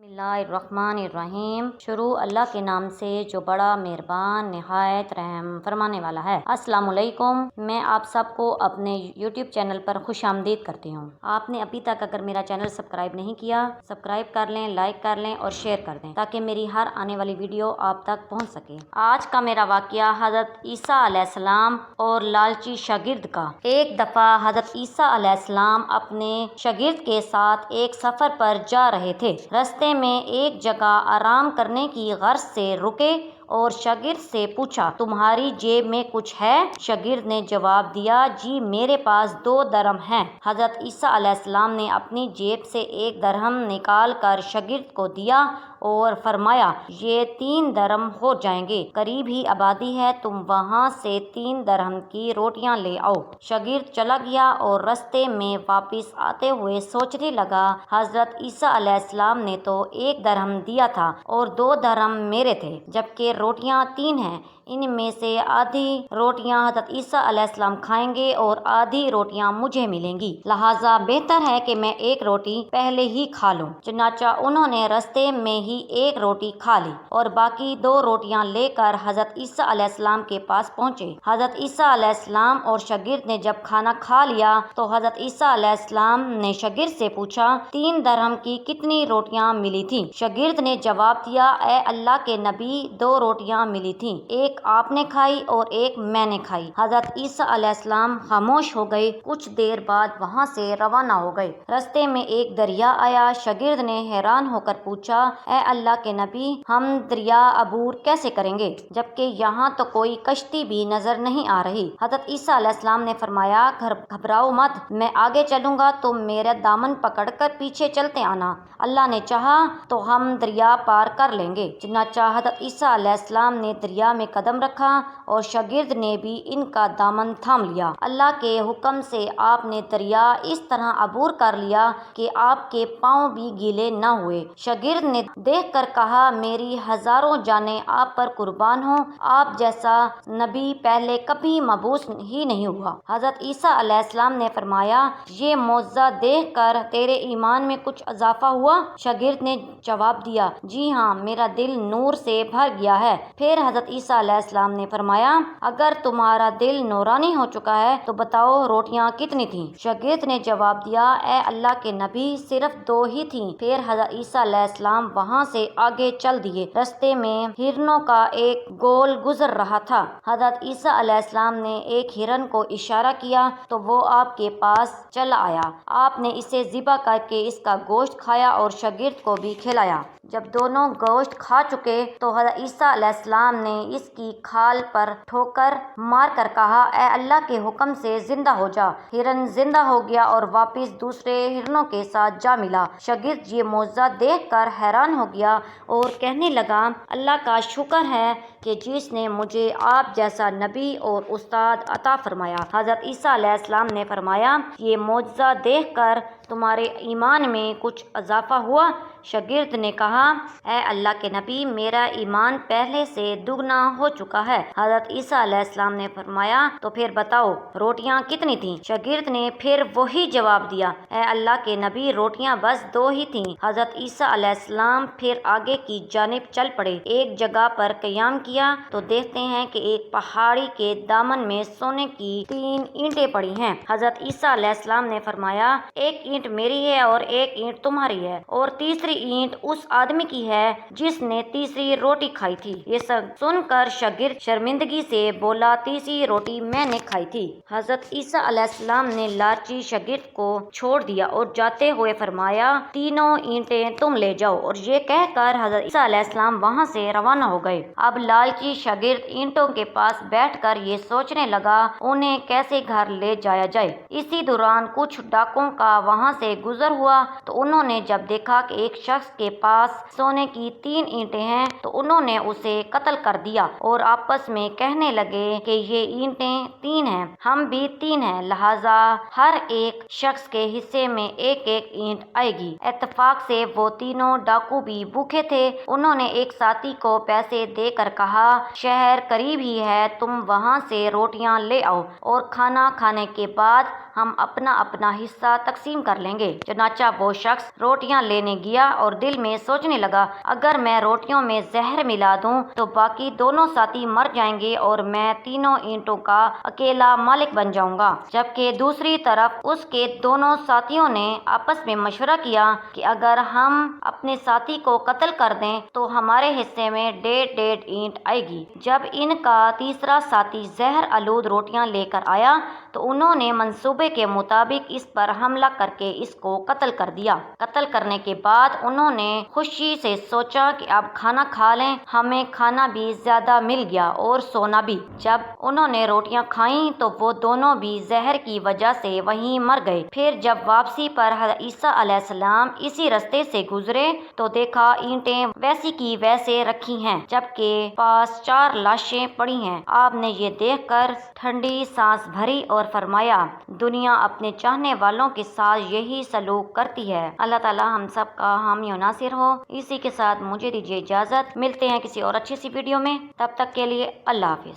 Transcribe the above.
اللہ الرحمن الرحیم۔ شروع اللہ کے نام سے جو بڑا مہربان نہایت رحم فرمانے والا ہے۔ السلام علیکم، میں آپ سب کو اپنے یوٹیوب چینل پر خوش آمدید کرتی ہوں۔ آپ نے ابھی تک اگر میرا چینل سبسکرائب نہیں کیا، سبسکرائب کر لیں، لائک کر لیں اور شیئر کر دیں تاکہ میری ہر آنے والی ویڈیو آپ تک پہنچ سکے۔ آج کا میرا واقعہ حضرت عیسیٰ علیہ السلام اور لالچی شاگرد کا۔ ایک دفعہ حضرت عیسیٰ علیہ السلام اپنے شاگرد کے ساتھ ایک سفر پر جا رہے تھے۔ راستے میں ایک جگہ آرام کرنے کی غرض سے رکے اور شاگرد سے پوچھا، تمہاری جیب میں کچھ ہے؟ شاگرد نے جواب دیا، جی میرے پاس 2 درہم ہیں۔ حضرت عیسیٰ علیہ السلام نے اپنی جیب سے 1 درہم نکال کر شاگرد کو دیا اور فرمایا، یہ 3 درہم ہو جائیں گے، قریب ہی آبادی ہے، تم وہاں سے 3 درہم کی روٹیاں لے آؤ۔ شاگرد چلا گیا اور راستے میں واپس آتے ہوئے سوچنے لگا، حضرت عیسیٰ علیہ السلام نے تو 1 درہم دیا تھا اور 2 درہم میرے تھے، جبکہ روٹیاں 3 ہیں، ان میں سے آدھی روٹیاں حضرت عیسیٰ علیہ السلام کھائیں گے اور آدھی روٹیاں مجھے ملیں گی، لہٰذا بہتر ہے کہ میں 1 روٹی پہلے ہی کھا لوں۔ چنانچہ انہوں نے راستے میں ہی 1 روٹی کھا لی اور باقی 2 روٹیاں لے کر حضرت عیسیٰ علیہ السلام کے پاس پہنچے۔ حضرت عیسیٰ علیہ السلام اور شاگرد نے جب کھانا کھا لیا تو حضرت عیسیٰ علیہ السلام نے شاگرد سے پوچھا، 3 درہم کی کتنی روٹیاں ملی تھیں؟ شاگرد نے جواب دیا، اے اللہ کے نبی، 2 روٹیاں ملی تھیں، 1 آپ نے کھائی اور 1 میں نے کھائی۔ حضرت عیسیٰ علیہ السلام خاموش ہو گئے، کچھ دیر بعد وہاں سے روانہ ہو گئے۔ راستے میں ایک دریا آیا۔ شاگرد نے حیران ہو کر پوچھا، اے اللہ کے نبی، ہم دریا عبور کیسے کریں گے جبکہ یہاں تو کوئی کشتی بھی نظر نہیں آ رہی؟ حضرت عیسیٰ علیہ السلام نے فرمایا، گھبراؤ مت، میں آگے چلوں گا، تم میرا دامن پکڑ کر پیچھے چلتے آنا، اللہ نے چاہا تو ہم دریا پار کر لیں گے۔ چنانچہ حضرت عیسیٰ علیہ السلام نے دریا میں قدم رکھا اور شاگرد نے بھی ان کا دامن تھام لیا۔ اللہ کے حکم سے آپ نے دریا اس طرح عبور کر لیا کہ آپ کے پاؤں بھی گیلے نہ ہوئے۔ شاگرد نے دیکھ کر کہا، میری ہزاروں جانیں آپ پر قربان ہوں، آپ جیسا نبی پہلے کبھی مبعوث ہی نہیں ہوا۔ حضرت عیسیٰ علیہ السلام نے فرمایا، یہ معجزہ دیکھ کر تیرے ایمان میں کچھ اضافہ ہوا؟ شاگرد نے جواب دیا، جی ہاں، میرا دل نور سے بھر گیا ہے۔ پھر حضرت عیسیٰ علیہ السلام نے فرمایا، اگر تمہارا دل نورانی ہو چکا ہے تو بتاؤ روٹیاں کتنی تھیں؟ شاگرد نے جواب دیا، اے اللہ کے نبی، صرف 2 ہی تھیں۔ پھر حضرت عیسیٰ علیہ السلام وہاں سے آگے چل دیے۔ راستے میں ہرنوں کا ایک گول گزر رہا تھا۔ حضرت عیسیٰ علیہ السلام نے ایک ہرن کو اشارہ کیا تو وہ آپ کے پاس چلا آیا۔ آپ نے اسے ذبح کر کے اس کا گوشت کھایا اور شاگرد کو بھی کھلایا۔ جب دونوں گوشت کھا چکے تو حضرت عیسیٰ علیہ السلام نے اس کی کھال پر ٹھوکر مار کر کہا، اے اللہ کے حکم سے زندہ ہو جا۔ ہرن زندہ ہو گیا اور واپس دوسرے ہرنوں کے ساتھ جا ملا۔ شاگرد یہ معجزہ دیکھ کر حیران ہو گیا اور کہنے لگا، اللہ کا شکر ہے کہ جس نے مجھے آپ جیسا نبی اور استاد عطا فرمایا۔ حضرت عیسیٰ علیہ السلام نے فرمایا، یہ معجزہ دیکھ کر تمہارے ایمان میں کچھ اضافہ ہوا؟ شاگرد نے کہا، اے اللہ کے نبی، میرا ایمان پہلے سے دگنا ہو چکا ہے۔ حضرت عیسیٰ علیہ السلام نے فرمایا، تو پھر بتاؤ روٹیاں کتنی تھیں؟ شاگرد نے پھر وہی جواب دیا، اے اللہ کے نبی، روٹیاں بس 2 ہی تھیں۔ حضرت عیسیٰ علیہ السلام پھر آگے کی جانب چل پڑے۔ ایک جگہ پر قیام کیا تو دیکھتے ہیں کہ ایک پہاڑی کے دامن میں سونے کی 3 اینٹیں پڑی ہیں۔ حضرت عیسیٰ علیہ السلام نے فرمایا، 1 اینٹ میری ہے اور 1 اینٹ تمہاری ہے اور تیسری اینٹ اس آدمی کی ہے جس نے تیسری روٹی کھائی تھی۔ یہ سب سن کر شاگرد شرمندگی سے بولا، تیسری روٹی میں نے کھائی تھی۔ حضرت عیسیٰ علیہ السلام نے لالچی شاگرد کو چھوڑ دیا اور جاتے ہوئے فرمایا، 3 اینٹیں تم لے جاؤ، اور یہ کہہ کر حضرت عیسیٰ علیہ السلام وہاں سے روانہ ہو گئے۔ اب لالچی شاگرد اینٹوں کے پاس بیٹھ کر یہ سوچنے لگا انہیں کیسے گھر لے جایا جائے۔ اسی دوران کچھ ڈاکوں کا وہاں سے گزر ہوا تو انہوں نے جب دیکھا کہ ایک شخص کے پاس سونے کی 3 اینٹیں ہیں تو انہوں نے اسے قتل کر دیا اور آپس میں کہنے لگے کہ یہ اینٹیں 3 ہیں، ہم بھی 3 ہیں، لہٰذا ہر ایک شخص کے حصے میں 1 اینٹ آئے گی۔ اتفاق سے وہ تینوں ڈاکو بھی بھوکے تھے۔ انہوں نے ایک ساتھی کو پیسے دے کر کہا، شہر قریب ہی ہے، تم وہاں سے روٹیاں لے آؤ اور کھانا کھانے کے بعد ہم اپنا اپنا حصہ تقسیم کر لیں گے۔ چنانچہ وہ شخص روٹیاں لینے گیا اور دل میں سوچنے لگا، اگر میں روٹیوں میں زہر ملا دوں تو باقی دونوں ساتھی مر جائیں گے اور میں تینوں اینٹوں کا اکیلا مالک بن جاؤں گا۔ جبکہ دوسری طرف اس کے دونوں ساتھیوں نے آپس میں مشورہ کیا کہ اگر ہم اپنے ساتھی کو قتل کر دیں تو ہمارے حصے میں 1.5 اینٹ آئے گی۔ جب ان کا تیسرا ساتھی زہر آلود روٹیاں لے کر آیا تو انہوں نے منصوبے کے مطابق اس پر حملہ کر کے اس کو قتل کر دیا۔ قتل کرنے کے بعد انہوں نے خوشی سے سوچا کہ اب کھانا کھا لیں، ہمیں کھانا بھی زیادہ مل گیا اور سونا بھی۔ جب انہوں نے روٹیاں کھائیں تو وہ دونوں بھی زہر کی وجہ سے وہیں مر گئے۔ پھر جب واپسی پر حضرت عیسیٰ علیہ السلام اسی رستے سے گزرے تو دیکھا اینٹیں ویسی کی ویسے رکھی ہیں جبکہ پاس 4 لاشیں پڑی ہیں۔ آپ نے یہ دیکھ کر ٹھنڈی سانس بھری اور فرمایا، دنیا اپنے چاہنے والوں کے ساتھ یہی سلوک کرتی ہے۔ اللہ تعالی ہم سب کا حامی و ناصر ہو۔ اسی کے ساتھ مجھے دیجیے اجازت، ملتے ہیں کسی اور اچھی سی ویڈیو میں، تب تک کے لیے اللہ حافظ۔